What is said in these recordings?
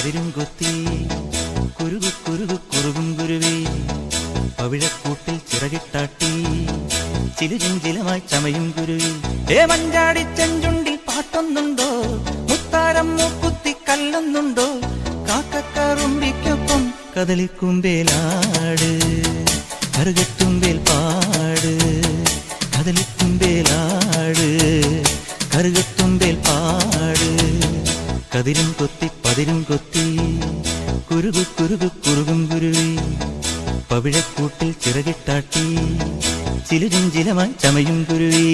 പതിരും കൊത്തി കുരുകു കുരുകു കുറുകും കുരുവി പവിഴക്കൂട്ടിൽ ചിറകിട്ടാട്ടി ചിലുചിഞ്ചിലമായി ചമയും കുരുവി. മഞ്ചാടി ചെഞ്ചുണ്ടിൽ പാട്ടൊന്നുണ്ടോ, മുത്താരം മൂക്കുത്തി കല്ലൊന്നുണ്ടോ, കാക്കക്കറുമ്പിക്കൊപ്പം കദളിക്കുമ്പേലാട് കറുകത്തുമ്പേൽ പാട്, കദളിക്കുമ്പേലാട് കറുകത്തുമ്പേൽ പാട്. കതിരും കൊത്തി പതിരും കൊത്തി കുരുകു കുരുകു കുറുകും കുരുവി പവിഴക്കൂട്ടിൽ ചിറകിട്ടാട്ടി ചിലുചിഞ്ചിലമായി ചമയും കുരുവി.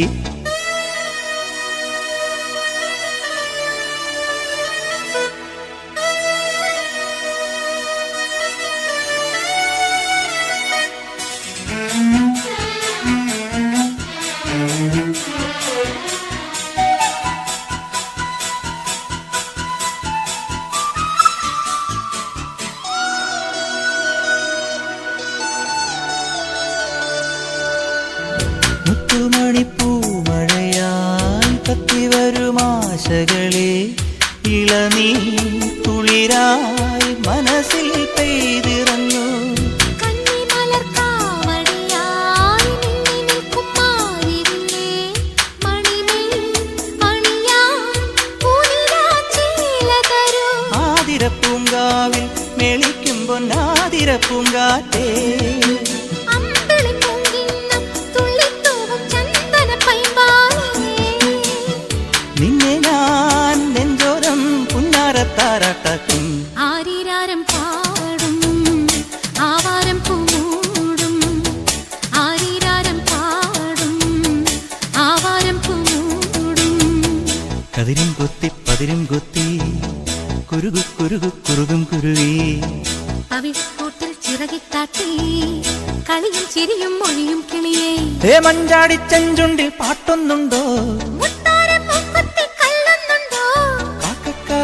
മുത്തുമണിപ്പൂമഴയാൻ കത്തിവരുമാശകളെ ഇളനീർ കുളിരായി മനസ്സിൽ പെയ്തിറങ്ങൂ. ആതിരപ്പൂങ്കാവിൽ മെളിക്കുമ്പോൾ ആതിരപ്പൂങ്കാറ്റേ താരാട്ടാക്കും. ആരീരാരം പാടും ആവാരം പൂമൂടും, ആരീരാരം പാടും ആവാരം പൂമൂടും. കതിരും കൊത്തി പതിരും കൊത്തി കുരുകു കുരുകു കുറുകും കുരുവി പവിഴക്കൂട്ടിൽ ചിറകിട്ടാട്ടി കളിയും ചിരിയും മൊഴിയും കിളിയേ. മഞ്ചാടി ചെഞ്ചുണ്ടിൽ പാട്ടൊന്നുണ്ടോ,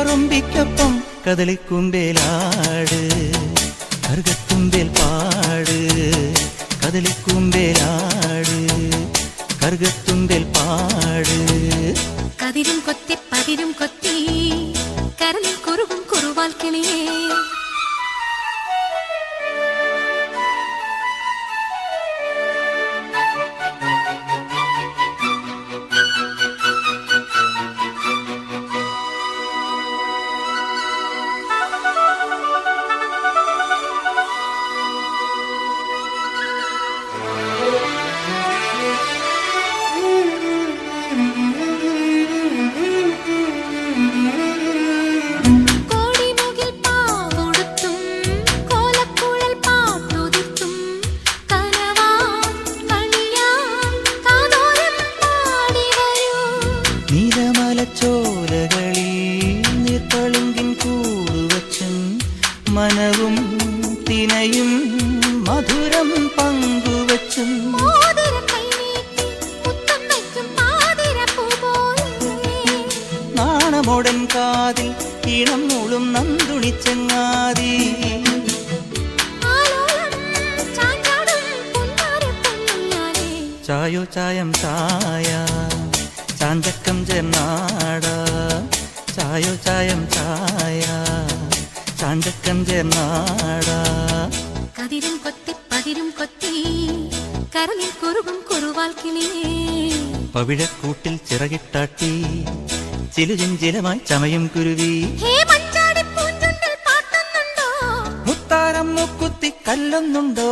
റുമ്പിക്കൊപ്പം കദളിക്കുമ്പേലാട് കറുകത്തുമ്പേൽ പാട്, കദളിക്കുമ്പേലാട് കറുകത്തുമ്പേൽ പാട്. കതിരും കൊത്തി പതിരും കൊത്തി കരളിൽ കുറുകും കുറുവാൽ കിളിയേ. ചോലകളിൽ നീർപ്പളുങ്കിൻ കൂടുവച്ചും മനവും തിനയും മധുരം പങ്കുവച്ചും നാണമോടൻ കാതിൽ ഇണം മൂളും നന്ദുണിച്ചങ്ങാതി. ചായോ ചായം ചായ ചാഞ്ചക്കം ചേർന്നാട, ചായോ ചായം ചായ ചാഞ്ചക്കം ചേർന്നാട. കതിരും കൊത്തി പതിരും കൊത്തി കരളിൽ കുറുകും കുറുവാൽ കിളിയേ. പവിഴക്കൂട്ടിൽ ചിറകിട്ടാട്ടി ചിലുചിഞ്ചിലമായി ചമയും കുരുവി. മുത്താരം മൂക്കുത്തി കല്ലൊന്നുണ്ടോ,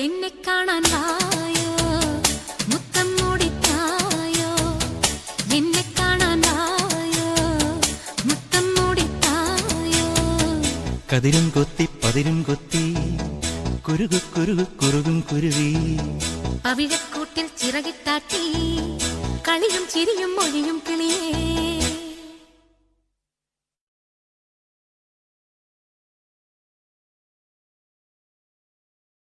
എന്നെ കാണാൻ വായോ, മുത്തം മൂടിത്തായോ, എന്നെ കാണാൻ വായോ, മുത്തം മൂടിത്തായോ. കതിരും കൊത്തി പതിരും കൊത്തി കുരുകു കുരുകു കുറുകും കുരുവി പവിഴക്കൂട്ടിൽ ചിറകിട്ടാട്ടി കളിയും ചിരിയും മൊഴിയും കിളിയേ.